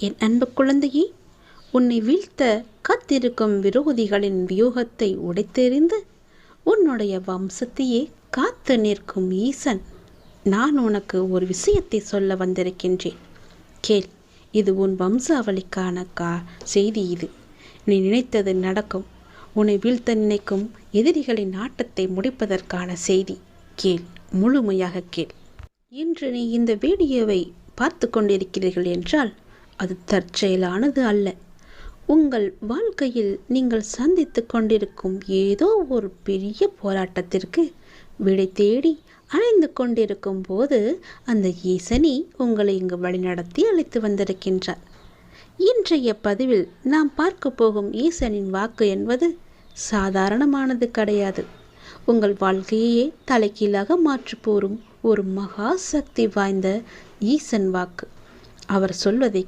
என் அன்பு குழந்தையே, உன்னை வீழ்த்த காத்திருக்கும் விரோதிகளின் வியூகத்தை உடைத்தெறிந்து உன்னுடைய வம்சத்தையே காத்து நிற்கும் ஈசன் நான் உனக்கு ஒரு விஷயத்தை சொல்ல வந்திருக்கின்றேன். கேள். இது உன் வம்சாவளிக்கான செய்தி. இது நீ நினைத்தது நடக்கும். உன்னை வீழ்த்த நினைக்கும் எதிரிகளின் ஆட்டத்தை முடிப்பதற்கான செய்தி. கேள், முழுமையாக கேள். இன்று நீ இந்த வீடியோவை பார்த்து கொண்டிருக்கிறீர்கள் என்றால் அது தற்செயலானது அல்ல. உங்கள் வாழ்க்கையில் நீங்கள் சந்தித்து கொண்டிருக்கும் ஏதோ ஒரு பெரிய போராட்டத்திற்கு விடை தேடி அலைந்து கொண்டிருக்கும் போது அந்த ஈசனி உங்களை இங்கு வழிநடத்தி அழைத்து வந்திருக்கின்றார். இன்றைய பதிவில் நாம் பார்க்க போகும் ஈசனின் வாக்கு என்பது சாதாரணமானது கிடையாது. உங்கள் வாழ்க்கையே தலைகீழாக மாற்றி போரும் ஒரு மகா சக்தி வாய்ந்த ஈசன் வாக்கு. அவர் சொல்வதை